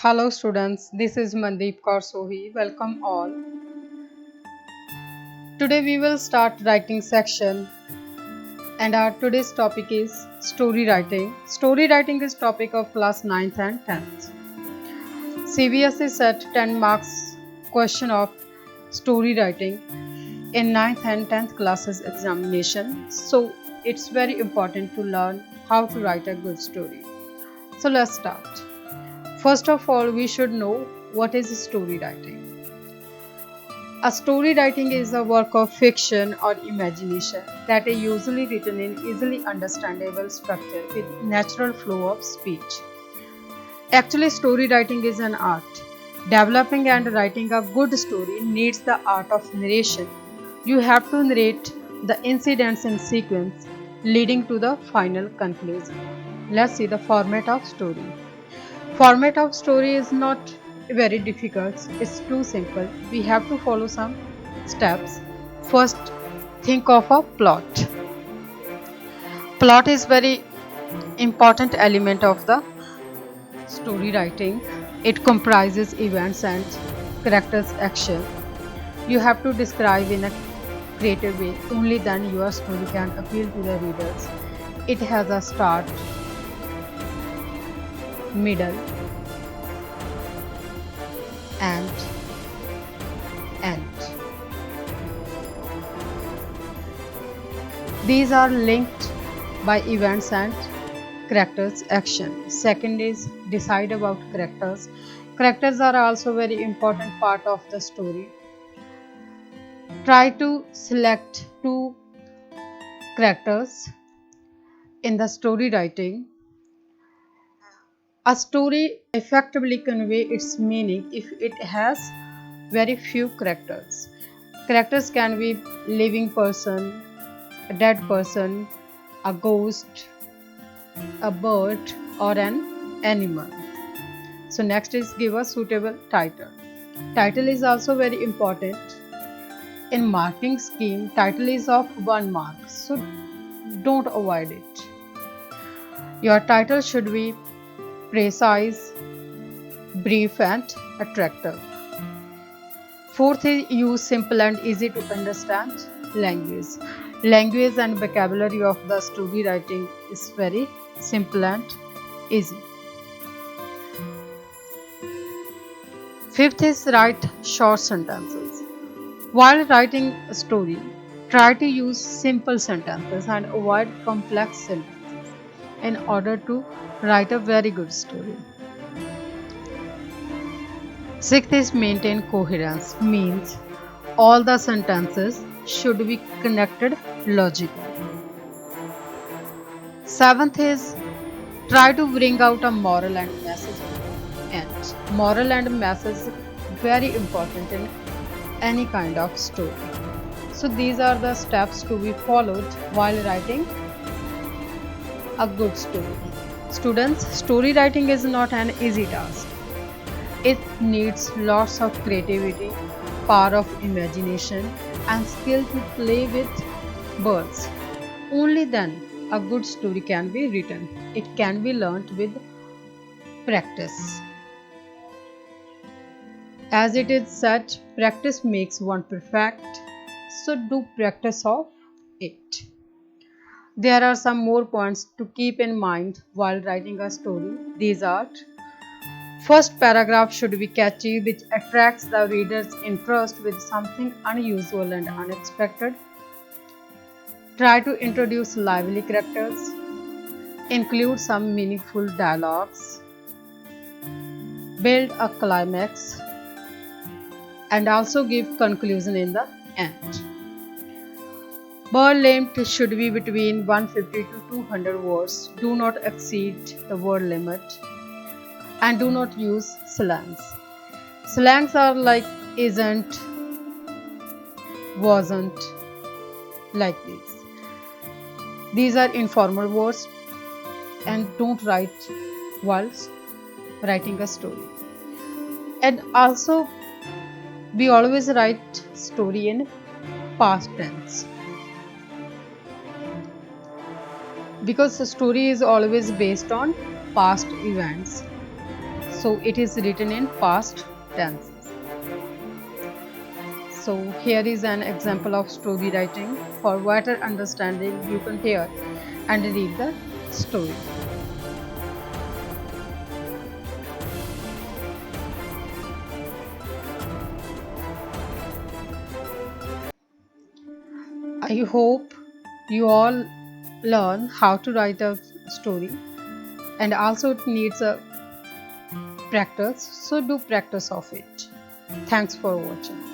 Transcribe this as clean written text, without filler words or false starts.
Hello students, this is Mandeep Kaur Sohi. Welcome all. Today we will start writing section and our today's topic is story writing. Story writing is topic of class 9th and 10th. CBSE set 10 marks question of story writing in 9th and 10th classes examination. So it's very important to learn how to write a good story. So let's start. First of all, we should know what is story writing. A story writing is a work of fiction or imagination that is usually written in easily understandable structure with natural flow of speech. Actually, story writing is an art. Developing and writing a good story needs the art of narration. You have to narrate the incidents in sequence leading to the final conclusion. Let's see the format of story. Format of story is not very difficult, it's too simple. We have to follow some steps. First, think of a plot. Plot is very important element of the story writing. It comprises events and characters action. You have to describe in a creative way, only then your story can appeal to the readers. It has a start, middle and end. These are linked by events and characters action. Second is decide about characters. Characters are also very important part of the story. Try to select two characters in the story writing. A story effectively convey its meaning if it has very few characters. Characters can be living person, a dead person, a ghost, a bird or an animal. So next is give a suitable title. Title is also very important. In marking scheme, title is of 1 mark, so don't avoid it. Your title should be precise, brief and attractive. Fourth is use simple and easy to understand language. Language and vocabulary of the story writing is very simple and easy. Fifth is write short sentences. While writing a story, try to use simple sentences and avoid complex sentences in order to write a very good story. Sixth is maintain coherence, means all the sentences should be connected logically. Seventh is try to bring out a moral and message end. Moral and message very important in any kind of story. So these are the steps to be followed while writing a good story. Students, story writing is not an easy task. It needs lots of creativity, power of imagination and skill to play with words. Only then a good story can be written. It can be learnt with practice. As it is said, practice makes one perfect, so do practice of it. There are some more points to keep in mind while writing a story. These are: first paragraph should be catchy, which attracts the reader's interest with something unusual and unexpected. Try to introduce lively characters. Include some meaningful dialogues. Build a climax. And also give conclusion in the end. Word length should be between 150 to 200 words. Do not exceed the word limit. And do not use slangs. Slangs are like isn't, wasn't, like this. These are informal words and don't write whilst writing a story. And also we always write story in past tense because the story is always based on past events. so it is written in past tense. So here is an example of story writing. For better understanding, you can hear and read the story. I hope you all learn how to write a story, and also it needs a practice, so do practice of it. Thanks for watching.